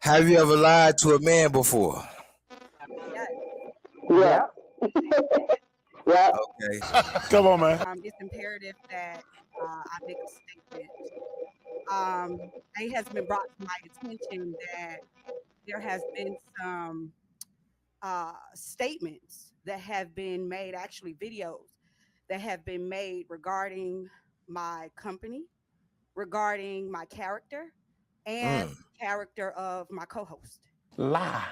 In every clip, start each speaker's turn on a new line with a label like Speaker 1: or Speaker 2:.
Speaker 1: Have you ever lied to a man before?
Speaker 2: Yes.
Speaker 3: Yeah. Yeah.
Speaker 1: Okay.
Speaker 4: Come on, man.
Speaker 2: It's imperative that I make a statement. It has been brought to my attention that there has been some statements that have been made, actually videos that have been made regarding my company, regarding my character, and
Speaker 1: Mm.
Speaker 2: character of my co-host.
Speaker 4: Lie.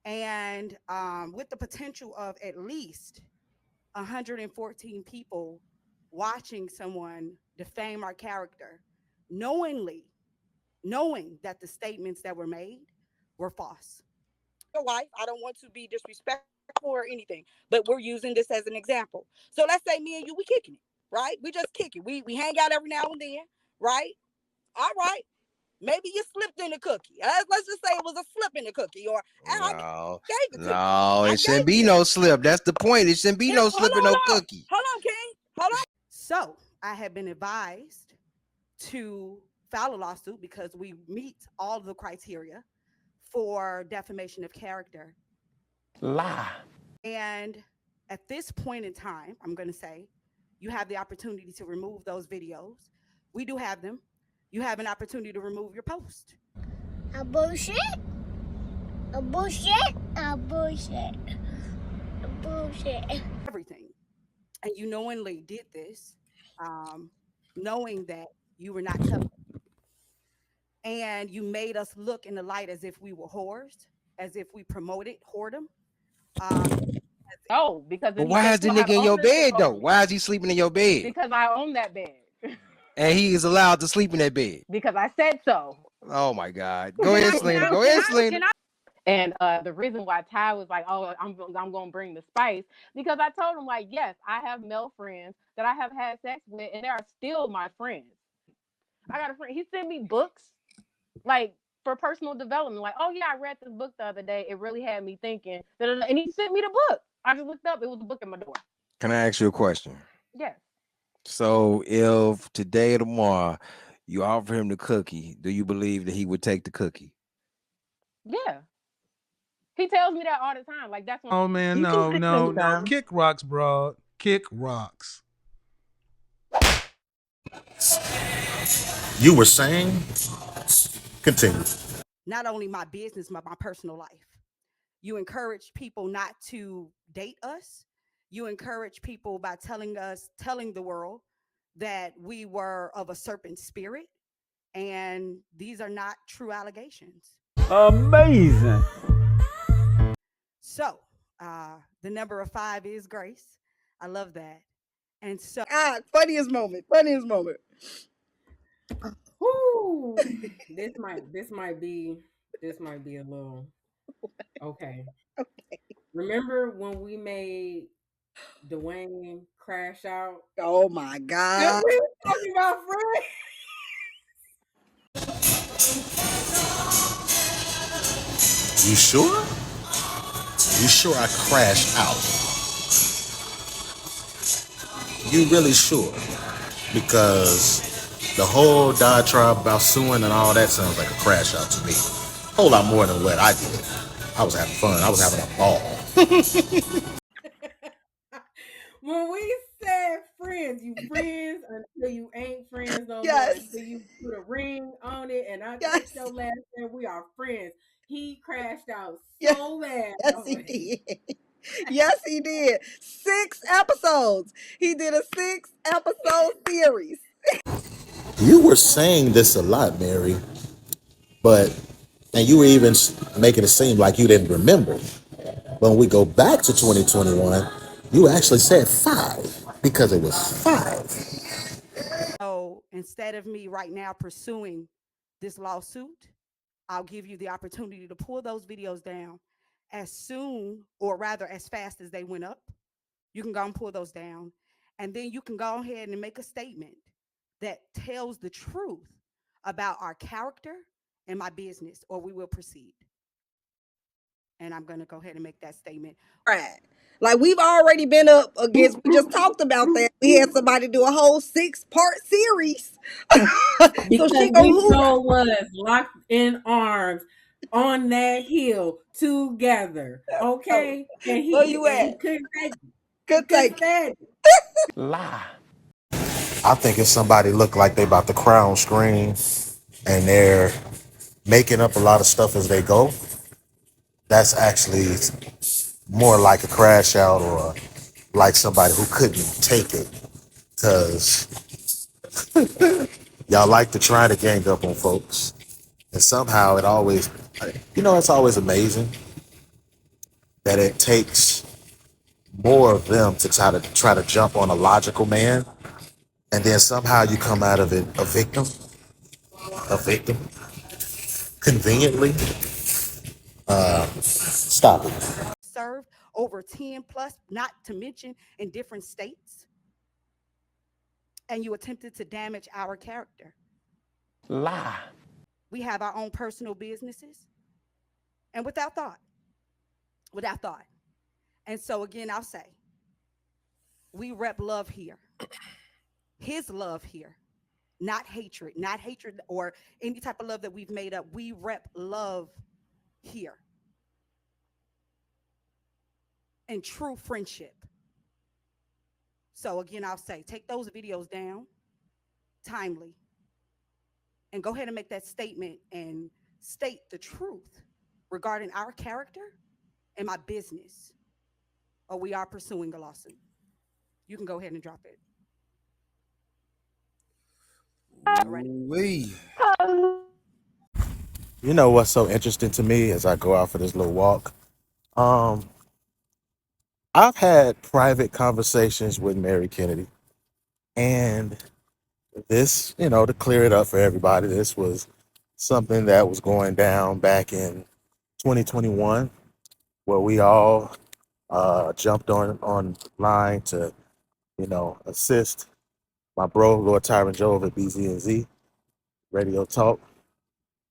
Speaker 2: And with the potential of at least 114 people watching someone defame our character, knowing that the statements that were made were false. Your life, I don't want to be disrespectful or anything, but we're using this as an example. So let's say me and you, we kicking it, right? We just kick it. We hang out every now and then, right? All right. Maybe you slipped in the cookie. Let's just say it was a slip in the cookie, or I
Speaker 1: No,
Speaker 2: gave it to you.
Speaker 1: no,
Speaker 2: I
Speaker 1: it shouldn't
Speaker 2: gave
Speaker 1: be
Speaker 2: it to
Speaker 1: no
Speaker 2: you.
Speaker 1: slip. That's the point. It shouldn't be no slip and no cookie.
Speaker 2: Hold on, King. Hold on. So I have been advised to file a lawsuit because we meet all of the criteria for defamation of character.
Speaker 4: Lie.
Speaker 2: And at this point in time, I'm going to say you have the opportunity to remove those videos. We do have them. You have an opportunity to remove your post.
Speaker 5: A bullshit. A bullshit. A bullshit. A bullshit.
Speaker 2: Everything. And you knowingly did this, knowing that you were not telling. And you made us look in the light as if we were whores, as if we promoted whoredom.
Speaker 6: Oh, because
Speaker 1: But why is the nigga in your bed though? Why is he sleeping in your bed?
Speaker 6: Because I own that bed.
Speaker 1: And he is allowed to sleep in that bed.
Speaker 6: Because I said so.
Speaker 1: Oh my God. Go ahead, Selena. Go ahead, Selena.
Speaker 6: And the reason why Ty was like, "Oh, I'm gonna bring the spice," because I told him like, yes, I have male friends that I have had sex with, and they are still my friends. I got a friend. He sent me books, like for personal development. Like, oh yeah, I read this book the other day. It really had me thinking. And he sent me the book. I just looked up. It was a book in my door.
Speaker 1: Can I ask you a question?
Speaker 6: Yes.
Speaker 1: So if today or tomorrow you offer him the cookie, do you believe that he would take the cookie?
Speaker 6: Yeah. He tells me that all the time. Like that's.
Speaker 7: Oh man, no. Kick rocks, bro. Kick rocks.
Speaker 8: You were saying? Continue.
Speaker 2: Not only my business, but my personal life. You encourage people not to date us. You encourage people by telling the world that we were of a serpent spirit. And these are not true allegations.
Speaker 4: Amazing.
Speaker 2: So the number of 5 is grace. I love that. And so
Speaker 3: funniest moment.
Speaker 9: Woo! This might be a little okay. Remember when we made Dwayne crash out?
Speaker 3: Oh my God.
Speaker 9: We were talking about friends.
Speaker 8: You sure? You sure I crashed out? You really sure? Because the whole diatribe about suing and all that sounds like a crash out to me. A whole lot more than what I did. I was having fun. I was having a ball.
Speaker 9: When we said friends, you friends until you ain't friends no
Speaker 3: Yes.
Speaker 9: more. Until you put a ring on it and I text your last name, we are friends. He crashed out so bad.
Speaker 3: Yes, he did. Yes, he did. 6 episodes. He did a 6-episode series.
Speaker 8: You were saying this a lot, Mary, and you were even making it seem like you didn't remember. When we go back to 2021, you actually said 5 because it was 5.
Speaker 2: So instead of me right now pursuing this lawsuit, I'll give you the opportunity to pull those videos down as soon, or rather as fast as they went up. You can go and pull those down. And then you can go ahead and make a statement that tells the truth about our character and my business, or we will proceed. And I'm going to go ahead and make that statement.
Speaker 3: Right. Like we've already been up against, we just talked about that. We had somebody do a whole 6-part series. So
Speaker 9: Because
Speaker 3: she
Speaker 9: we
Speaker 3: go
Speaker 9: so was locked in arms on that hill together. Okay? And
Speaker 3: where you
Speaker 9: he
Speaker 3: at?
Speaker 9: couldn't take it.
Speaker 3: Good
Speaker 9: Couldn't
Speaker 3: take.
Speaker 9: stand it.
Speaker 4: Lie.
Speaker 8: I think if somebody look like they about to cry on screen and they're making up a lot of stuff as they go, that's actually more like a crash out or like somebody who couldn't take it. Cause y'all like to try to gang up on folks. And somehow it always, it's always amazing that it takes more of them to try to jump on a logical man. And then somehow you come out of it a victim, conveniently. Stop it.
Speaker 2: Served over 10 plus, not to mention in different states. And you attempted to damage our character.
Speaker 4: Lie.
Speaker 2: We have our own personal businesses. And without thought. And so again, I'll say, we rep love here. His love here. Not hatred or any type of love that we've made up. We rep love here. And true friendship. So again, I'll say, take those videos down timely and go ahead and make that statement and state the truth regarding our character and my business, or we are pursuing a lawsuit. You can go ahead and drop it.
Speaker 1: We.
Speaker 8: You know what's so interesting to me as I go out for this little walk? I've had private conversations with Mary Kennedy, and this, to clear it up for everybody, this was something that was going down back in 2021, where we all jumped online to, assist my bro, Lord Tyron Jove at BZNZ Radio Talk.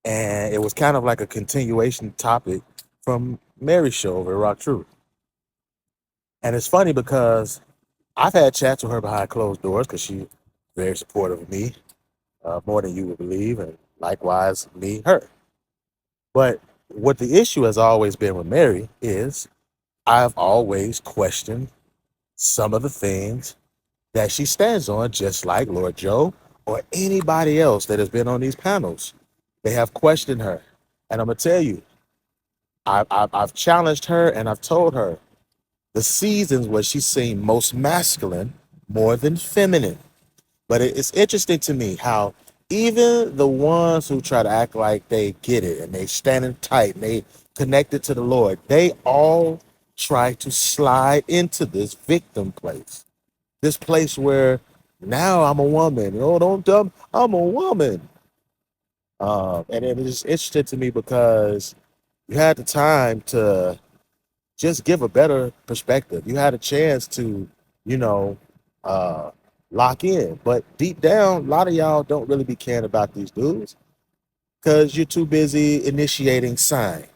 Speaker 8: And it was kind of like a continuation topic from Mary's show over at Rock Truth. And it's funny because I've had chats with her behind closed doors because she's very supportive of me, more than you would believe, and likewise me, her. But what the issue has always been with Mary is I've always questioned some of the things that she stands on, just like Lord Joe or anybody else that has been on these panels. They have questioned her. And I'm going to tell you, I've challenged her and I've told her the seasons where she seemed most masculine more than feminine. But it's interesting to me how even the ones who try to act like they get it and they standing tight and they connected to the Lord, they all try to slide into this victim place. This place where now I'm a woman. Oh, don't dumb, I'm a woman. And it is interesting to me because you had the time to just give a better perspective. You had a chance to, lock in. But deep down, a lot of y'all don't really be caring about these dudes because you're too busy initiating sign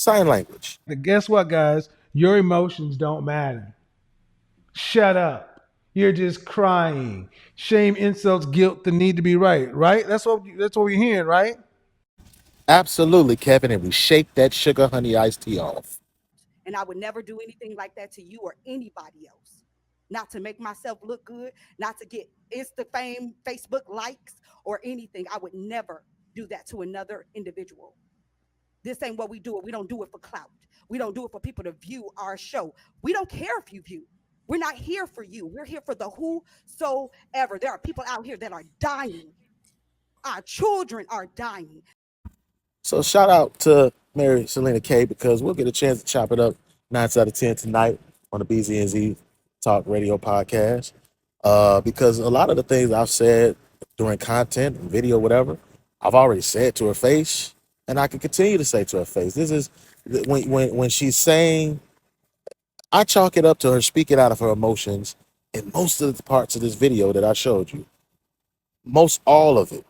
Speaker 8: language.
Speaker 7: But guess what, guys? Your emotions don't matter. Shut up. You're just crying. Shame, insults, guilt, the need to be right. Right? That's what we're hearing, right?
Speaker 8: Absolutely, Kevin. And we shake that sugar honey iced tea off.
Speaker 2: And I would never do anything like that to you or anybody else. Not to make myself look good, not to get Insta fame, Facebook likes, or anything. I would never do that to another individual. This ain't what we do. We don't do it for clout. We don't do it for people to view our show. We don't care if you view. We're not here for you. We're here for the whosoever. There are people out here that are dying. Our children are dying.
Speaker 8: So shout out to Mary Selena K, because we'll get a chance to chop it up 9 out of 10 tonight on the BZNZ Talk Radio podcast. Because a lot of the things I've said during content, video, whatever, I've already said to her face, and I can continue to say to her face. This is when she's saying, I chalk it up to her speaking out of her emotions in most of the parts of this video that I showed you. Most all of it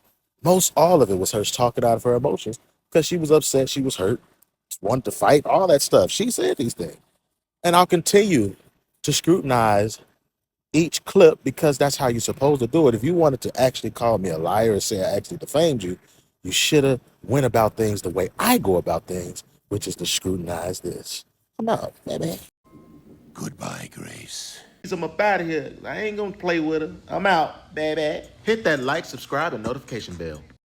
Speaker 8: was her talking out of her emotions because she was upset, she was hurt, wanted to fight, all that stuff. She said these things. And I'll continue to scrutinize each clip because that's how you're supposed to do it. If you wanted to actually call me a liar or say I actually defamed you, you should have went about things the way I go about things, which is to scrutinize this. I'm out, baby.
Speaker 4: Goodbye, Grace.
Speaker 8: I'm up out of here. I ain't gonna play with her. I'm out, baby. Hit that like, subscribe, and notification bell.